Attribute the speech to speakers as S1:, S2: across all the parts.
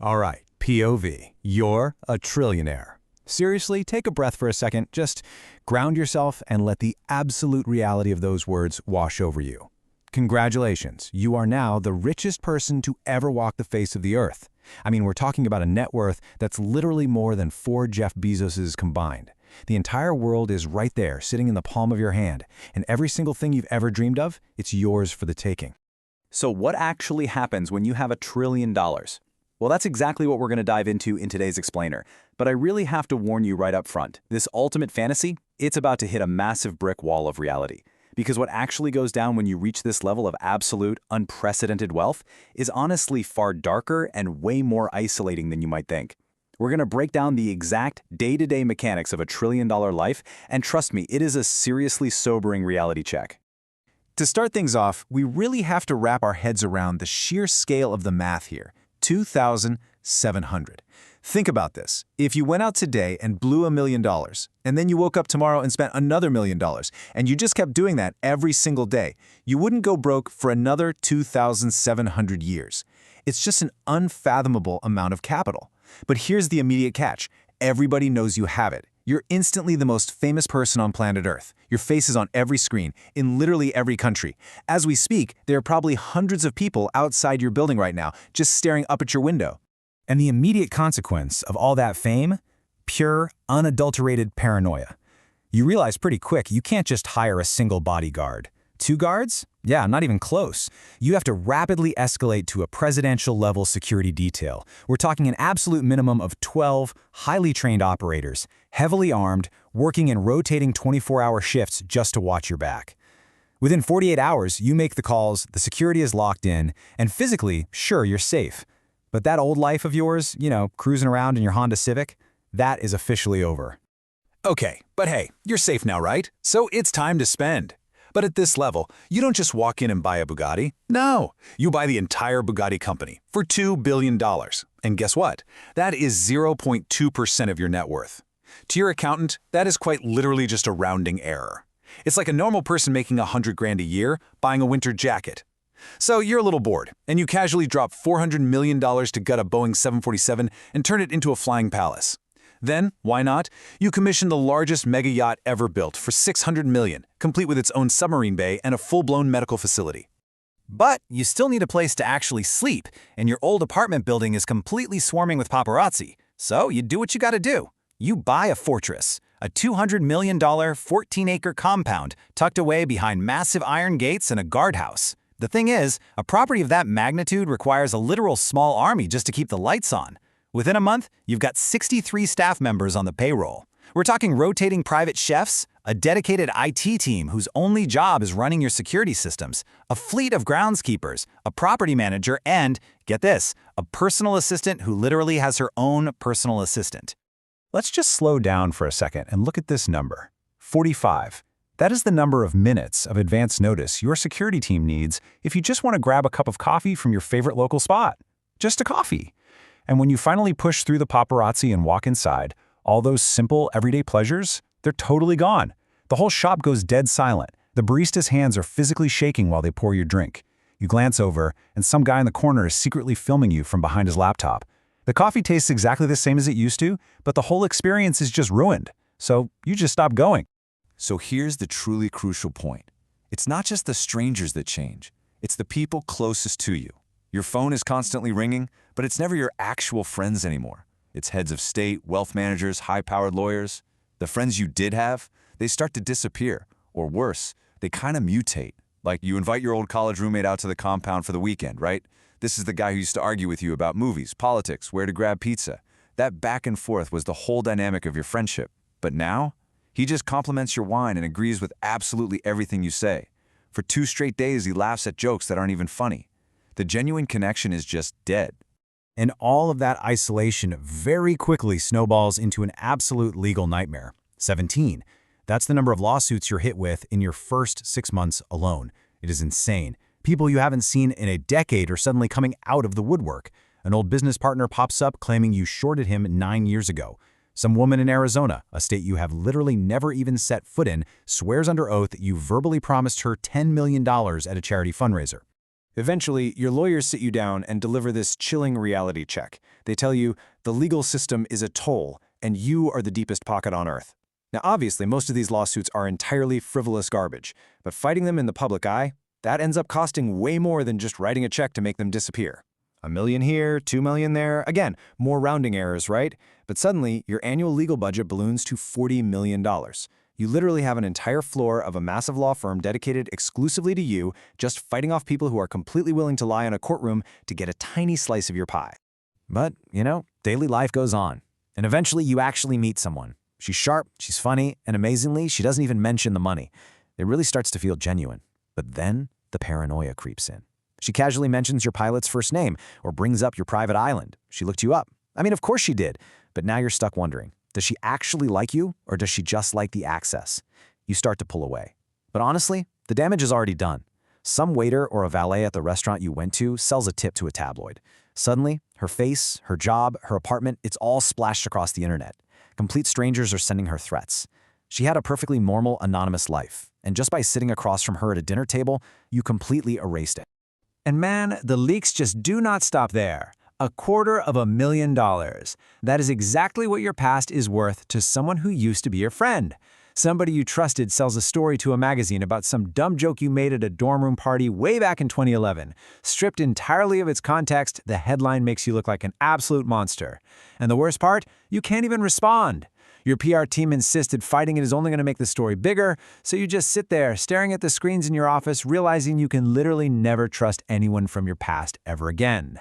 S1: All right, POV, you're a trillionaire. Seriously, take a breath for a second, just ground yourself and let the absolute reality of those words wash over you. Congratulations, you are now the richest person to ever walk the face of the earth. I mean, we're talking about a net worth that's literally more than 4 Jeff Bezoses combined. The entire world is right there, sitting in the palm of your hand, and every single thing you've ever dreamed of, it's yours for the taking.
S2: So what actually happens when you have $1 trillion? Well, that's exactly what we're going to dive into in today's explainer. But I really have to warn you right up front, this ultimate fantasy, it's about to hit a massive brick wall of reality. Because what actually goes down when you reach this level of absolute, unprecedented wealth is honestly far darker and way more isolating than you might think. We're going to break down the exact day-to-day mechanics of $1 trillion life, and trust me, it is a seriously sobering reality check.
S1: To start things off, we really have to wrap our heads around the sheer scale of the math here. 2,700. Think about this. If you went out today and blew $1 million, and then you woke up tomorrow and spent another $1 million, and you just kept doing that every single day, you wouldn't go broke for another 2,700 years. It's just an unfathomable amount of capital. But here's the immediate catch. Everybody knows you have it. You're instantly the most famous person on planet Earth. Your face is on every screen, in literally every country. As we speak, there are probably hundreds of people outside your building right now, just staring up at your window. And the immediate consequence of all that fame? Pure, unadulterated paranoia. You realize pretty quick you can't just hire a single bodyguard. 2 guards? Yeah, not even close. You have to rapidly escalate to a presidential-level security detail. We're talking an absolute minimum of 12 highly trained operators, heavily armed, working in rotating 24-hour shifts just to watch your back. Within 48 hours, you make the calls, the security is locked in, and physically, sure, you're safe. But that old life of yours, cruising around in your Honda Civic, that is officially over.
S3: Okay, but hey, you're safe now, right? So it's time to spend. But at this level, you don't just walk in and buy a Bugatti. No, you buy the entire Bugatti company for $2 billion. And guess what? That is 0.2% of your net worth. To your accountant, that is quite literally just a rounding error. It's like a normal person making $100 grand a year buying a winter jacket. So you're a little bored, and you casually drop $400 million to gut a Boeing 747 and turn it into a flying palace. Then, why not, you commission the largest mega yacht ever built for $600 million, complete with its own submarine bay and a full-blown medical facility.
S4: But you still need a place to actually sleep, and your old apartment building is completely swarming with paparazzi. So you do what you gotta do. You buy a fortress, a $200 million, 14-acre compound tucked away behind massive iron gates and a guardhouse. The thing is, a property of that magnitude requires a literal small army just to keep the lights on. Within a month, you've got 63 staff members on the payroll. We're talking rotating private chefs, a dedicated IT team whose only job is running your security systems, a fleet of groundskeepers, a property manager, and, get this, a personal assistant who literally has her own personal assistant.
S1: Let's just slow down for a second and look at this number. 45. That is the number of minutes of advance notice your security team needs if you just want to grab a cup of coffee from your favorite local spot. Just a coffee. And when you finally push through the paparazzi and walk inside, all those simple, everyday pleasures, they're totally gone. The whole shop goes dead silent. The barista's hands are physically shaking while they pour your drink. You glance over, and some guy in the corner is secretly filming you from behind his laptop. The coffee tastes exactly the same as it used to, but the whole experience is just ruined. So you just stop going.
S5: So here's the truly crucial point. It's not just the strangers that change. It's the people closest to you. Your phone is constantly ringing, but it's never your actual friends anymore. It's heads of state, wealth managers, high-powered lawyers. The friends you did have, they start to disappear. Or worse, they kind of mutate. Like you invite your old college roommate out to the compound for the weekend, right? This is the guy who used to argue with you about movies, politics, where to grab pizza. That back and forth was the whole dynamic of your friendship. But now, he just compliments your wine and agrees with absolutely everything you say. For 2 straight days, he laughs at jokes that aren't even funny. The genuine connection is just dead.
S1: And all of that isolation very quickly snowballs into an absolute legal nightmare. 17. That's the number of lawsuits you're hit with in your first 6 months alone. It is insane. People you haven't seen in a decade are suddenly coming out of the woodwork. An old business partner pops up claiming you shorted him 9 years ago. Some woman in Arizona, a state you have literally never even set foot in, swears under oath that you verbally promised her $10 million at a charity fundraiser. Eventually, your lawyers sit you down and deliver this chilling reality check. They tell you the legal system is a toll, and you are the deepest pocket on earth. Now, obviously, most of these lawsuits are entirely frivolous garbage, but fighting them in the public eye, that ends up costing way more than just writing a check to make them disappear. $1 million here, $2 million there. Again, more rounding errors, right? But suddenly, your annual legal budget balloons to $40 million. You literally have an entire floor of a massive law firm dedicated exclusively to you, just fighting off people who are completely willing to lie in a courtroom to get a tiny slice of your pie. But, daily life goes on. And eventually you actually meet someone. She's sharp, she's funny, and amazingly, she doesn't even mention the money. It really starts to feel genuine. But then the paranoia creeps in. She casually mentions your pilot's first name or brings up your private island. She looked you up. I mean, of course she did. But now you're stuck wondering. Does she actually like you, or does she just like the access? You start to pull away. But honestly, the damage is already done. Some waiter or a valet at the restaurant you went to sells a tip to a tabloid. Suddenly, her face, her job, her apartment, it's all splashed across the internet. Complete strangers are sending her threats. She had a perfectly normal, anonymous life, and just by sitting across from her at a dinner table, you completely erased it. And man, the leaks just do not stop there. $250,000. That is exactly what your past is worth to someone who used to be your friend. Somebody you trusted sells a story to a magazine about some dumb joke you made at a dorm room party way back in 2011. Stripped entirely of its context, the headline makes you look like an absolute monster. And the worst part? You can't even respond. Your PR team insisted fighting it is only going to make the story bigger, so you just sit there, staring at the screens in your office, realizing you can literally never trust anyone from your past ever again.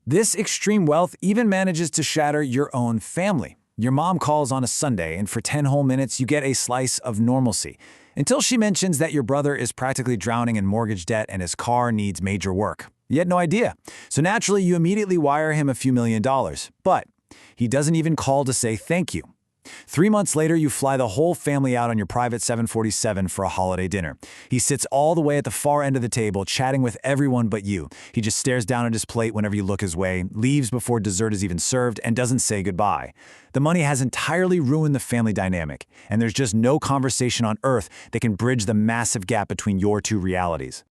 S1: This extreme wealth even manages to shatter your own family. Your mom calls on a Sunday, and for 10 whole minutes, you get a slice of normalcy. Until she mentions that your brother is practically drowning in mortgage debt and his car needs major work. You had no idea. So naturally, you immediately wire him a few $1,000,000. But he doesn't even call to say thank you. 3 months later, you fly the whole family out on your private 747 for a holiday dinner. He sits all the way at the far end of the table, chatting with everyone but you. He just stares down at his plate whenever you look his way, leaves before dessert is even served, and doesn't say goodbye. The money has entirely ruined the family dynamic, and there's just no conversation on earth that can bridge the massive gap between your two realities.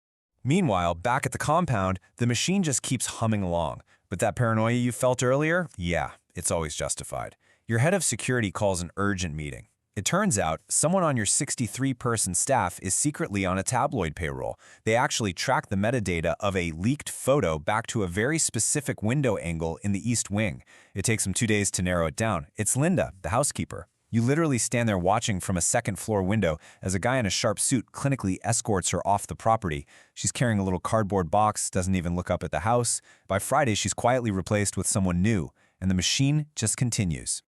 S3: Meanwhile, back at the compound, the machine just keeps humming along. But that paranoia you felt earlier? Yeah, it's always justified. Your head of security calls an urgent meeting. It turns out someone on your 63-person staff is secretly on a tabloid payroll. They actually track the metadata of a leaked photo back to a very specific window angle in the East Wing. It takes them 2 days to narrow it down. It's Linda, the housekeeper. You literally stand there watching from a second-floor window as a guy in a sharp suit clinically escorts her off the property. She's carrying a little cardboard box, doesn't even look up at the house. By Friday, she's quietly replaced with someone new, and the machine just continues.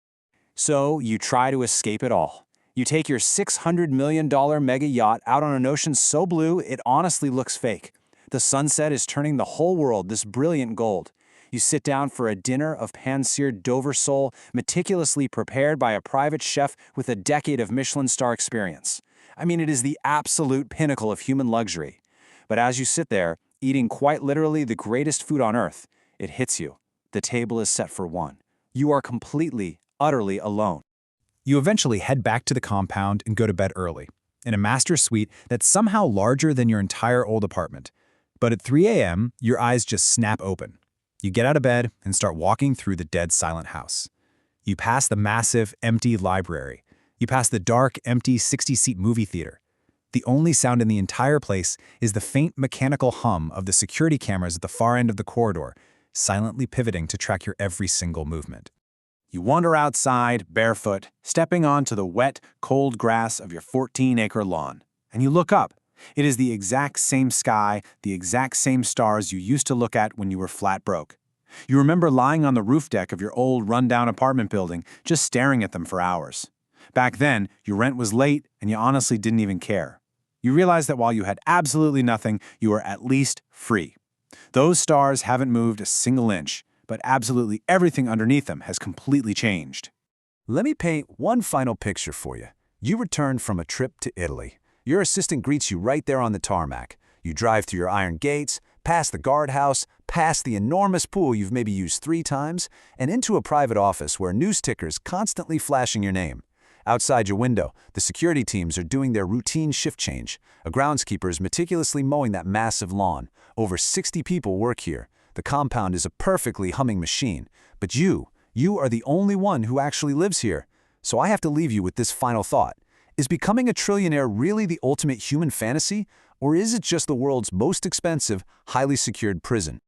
S2: So you try to escape it all. You take your $600 million mega yacht out on an ocean so blue it honestly looks fake. The sunset is turning the whole world this brilliant gold. You sit down for a dinner of pan-seared Dover sole, meticulously prepared by a private chef with a decade of Michelin star experience. I mean, it is the absolute pinnacle of human luxury. But as you sit there, eating quite literally the greatest food on earth, it hits you. The table is set for one. You are completely, utterly alone.
S1: You eventually head back to the compound and go to bed early, in a master suite that's somehow larger than your entire old apartment. But at 3 a.m., your eyes just snap open. You get out of bed and start walking through the dead silent house. You pass the massive, empty library. You pass the dark, empty 60-seat movie theater. The only sound in the entire place is the faint mechanical hum of the security cameras at the far end of the corridor, silently pivoting to track your every single movement. You wander outside, barefoot, stepping onto the wet, cold grass of your 14-acre lawn. And you look up. It is the exact same sky, the exact same stars you used to look at when you were flat broke. You remember lying on the roof deck of your old, rundown apartment building, just staring at them for hours. Back then, your rent was late, and you honestly didn't even care. You realized that while you had absolutely nothing, you were at least free. Those stars haven't moved a single inch, but absolutely everything underneath them has completely changed.
S5: Let me paint one final picture for you. You return from a trip to Italy. Your assistant greets you right there on the tarmac. You drive through your iron gates, past the guardhouse, past the enormous pool you've maybe used 3 times, and into a private office where news tickers constantly flashing your name.
S2: Outside your window, the security teams are doing their routine shift change. A groundskeeper is meticulously mowing that massive lawn. Over 60 people work here. The compound is a perfectly humming machine. But you are the only one who actually lives here. So I have to leave you with this final thought. Is becoming a trillionaire really the ultimate human fantasy? Or is it just the world's most expensive, highly secured prison?